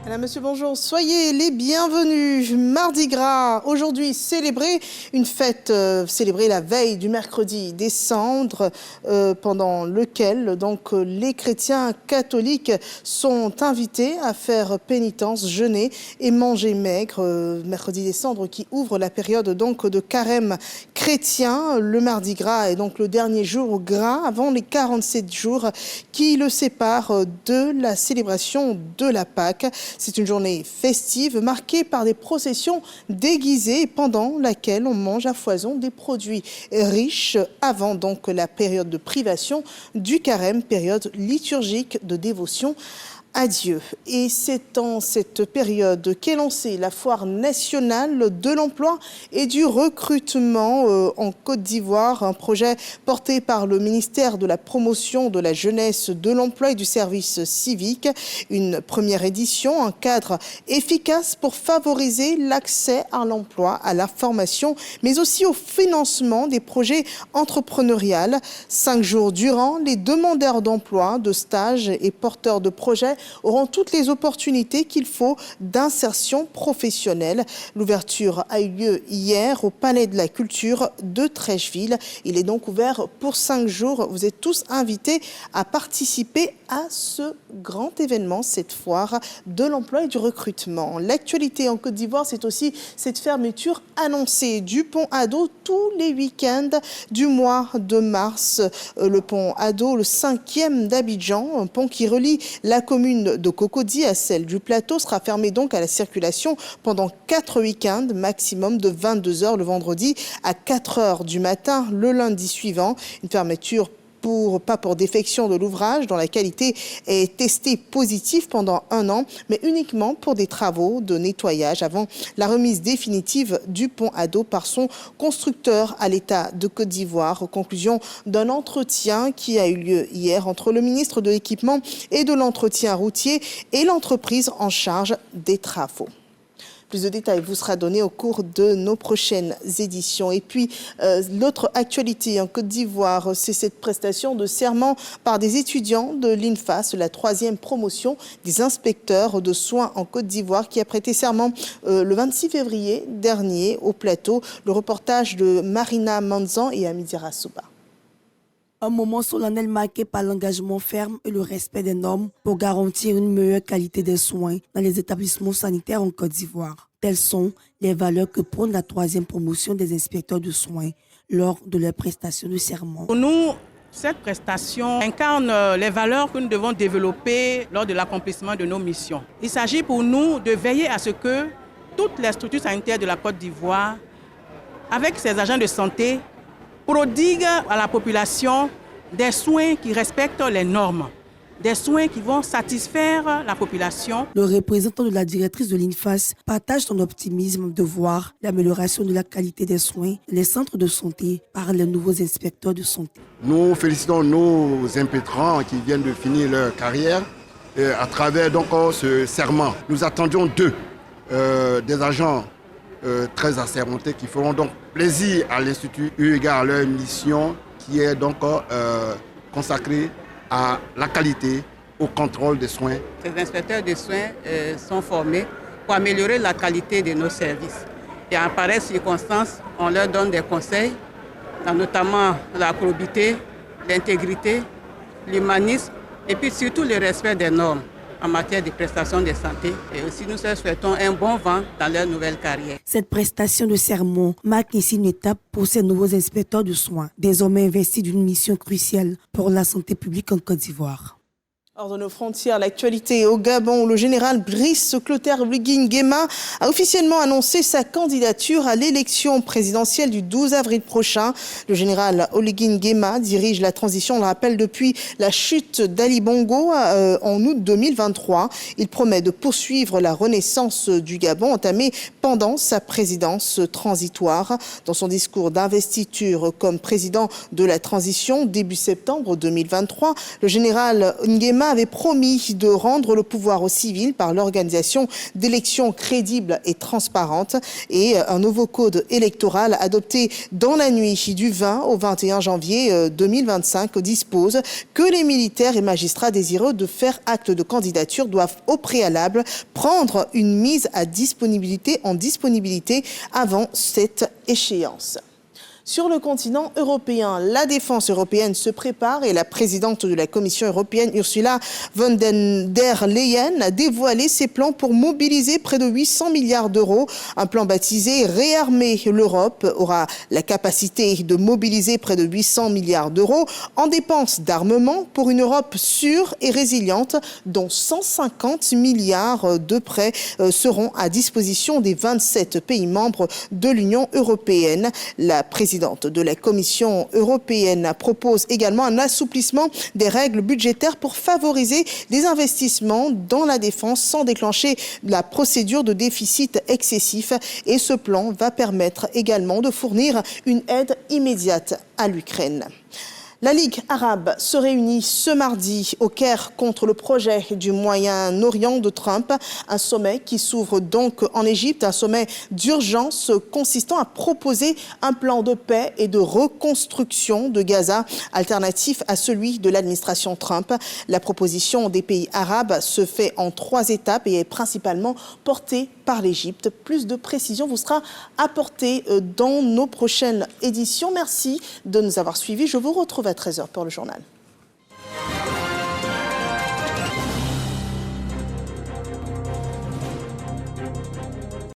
Madame, monsieur, bonjour. Soyez les bienvenus. Mardi Gras, aujourd'hui célébrer une fête, célébrer la veille du mercredi des cendres, pendant lequel donc les chrétiens catholiques sont invités à faire pénitence, jeûner et manger maigre. Mercredi des cendres qui ouvre la période donc de carême chrétien. Le Mardi Gras est donc le dernier jour gras avant les 47 jours qui le séparent de la célébration de la Pâque. C'est une journée festive marquée par des processions déguisées pendant laquelle on mange à foison des produits riches avant donc la période de privation du carême, période liturgique de dévotion à Dieu. Et c'est en cette période qu'est lancée la foire nationale de l'emploi et du recrutement en Côte d'Ivoire, un projet porté par le ministère de la promotion de la jeunesse, de l'emploi et du service civique. Une première édition, un cadre efficace pour favoriser l'accès à l'emploi, à la formation, mais aussi au financement des projets entrepreneuriaux. 5 jours durant, les demandeurs d'emploi, de stage et porteurs de projets auront toutes les opportunités qu'il faut d'insertion professionnelle. L'ouverture a eu lieu hier au Palais de la Culture de Trècheville. Il est donc ouvert pour 5 jours. Vous êtes tous invités à participer à ce grand événement, cette foire de l'emploi et du recrutement. L'actualité en Côte d'Ivoire, c'est aussi cette fermeture annoncée du pont Ado tous les week-ends du mois de mars. Le pont Ado, le 5e d'Abidjan, un pont qui relie la commune de Cocody à celle du plateau, sera fermé donc à la circulation pendant 4 week-ends, maximum de 22 h le vendredi à 4 h du matin le lundi suivant. Une fermeture pas pour défection de l'ouvrage dont la qualité est testée positive pendant 1 an, mais uniquement pour des travaux de nettoyage avant la remise définitive du pont Ado par son constructeur à l'État de Côte d'Ivoire. Conclusion d'un entretien qui a eu lieu hier entre le ministre de l'Équipement et de l'Entretien routier et l'entreprise en charge des travaux. Plus de détails vous sera donné au cours de nos prochaines éditions. Et puis, l'autre actualité en Côte d'Ivoire, c'est cette prestation de serment par des étudiants de l'INFAS, la 3e promotion des inspecteurs de soins en Côte d'Ivoire, qui a prêté serment le 26 février dernier au plateau. Le reportage de Marina Manzan et Amidira Souba. Un moment solennel marqué par l'engagement ferme et le respect des normes pour garantir une meilleure qualité des soins dans les établissements sanitaires en Côte d'Ivoire. Telles sont les valeurs que prône la 3e promotion des inspecteurs de soins lors de leur prestation de serment. Pour nous, cette prestation incarne les valeurs que nous devons développer lors de l'accomplissement de nos missions. Il s'agit pour nous de veiller à ce que toutes les structures sanitaires de la Côte d'Ivoire, avec ses agents de santé, prodigue à la population des soins qui respectent les normes, des soins qui vont satisfaire la population. Le représentant de la directrice de l'INFAS partage son optimisme de voir l'amélioration de la qualité des soins dans les centres de santé par les nouveaux inspecteurs de santé. Nous félicitons nos impétrants qui viennent de finir leur carrière à travers donc ce serment. Nous attendions d'eux des agents très assermentés qui feront donc plaisir à l'Institut eu égard à leur mission qui est donc consacrée à la qualité, au contrôle des soins. Ces inspecteurs de soins sont formés pour améliorer la qualité de nos services. Et en pareille circonstance, on leur donne des conseils, notamment la probité, l'intégrité, l'humanisme et puis surtout le respect des normes en matière de prestations de santé. Et aussi, nous leur souhaitons un bon vent dans leur nouvelle carrière. Cette prestation de serment marque ici une étape pour ces nouveaux inspecteurs de soins, désormais investis d'une mission cruciale pour la santé publique en Côte d'Ivoire. Hors de nos frontières, l'actualité au Gabon, où le général Brice Clotaire Oligui Nguema a officiellement annoncé sa candidature à l'élection présidentielle du 12 avril prochain. Le général Oligui Nguema dirige la transition, on le rappelle, depuis la chute d'Ali Bongo en août 2023. Il promet de poursuivre la renaissance du Gabon entamée pendant sa présidence transitoire. Dans son discours d'investiture comme président de la transition début septembre 2023, le général Nguema Obama avait promis de rendre le pouvoir aux civils par l'organisation d'élections crédibles et transparentes. Et un nouveau code électoral adopté dans la nuit du 20 au 21 janvier 2025 dispose que les militaires et magistrats désireux de faire acte de candidature doivent au préalable prendre une mise en disponibilité avant cette échéance. Sur le continent européen, la défense européenne se prépare et la présidente de la Commission européenne, Ursula von der Leyen, a dévoilé ses plans pour mobiliser près de 800 milliards d'euros. Un plan baptisé « Réarmer l'Europe » aura la capacité de mobiliser près de 800 milliards d'euros en dépenses d'armement pour une Europe sûre et résiliente, dont 150 milliards de prêts seront à disposition des 27 pays membres de l'Union européenne. La présidente de la Commission européenne propose également un assouplissement des règles budgétaires pour favoriser des investissements dans la défense sans déclencher la procédure de déficit excessif. Et ce plan va permettre également de fournir une aide immédiate à l'Ukraine. La Ligue arabe se réunit ce mardi au Caire contre le projet du Moyen-Orient de Trump. Un sommet qui s'ouvre donc en Égypte, un sommet d'urgence consistant à proposer un plan de paix et de reconstruction de Gaza alternatif à celui de l'administration Trump. La proposition des pays arabes se fait en 3 étapes et est principalement portée par l'Égypte. Plus de précisions vous sera apportée dans nos prochaines éditions. Merci de nous avoir suivis. Je vous retrouve à 13h pour le journal.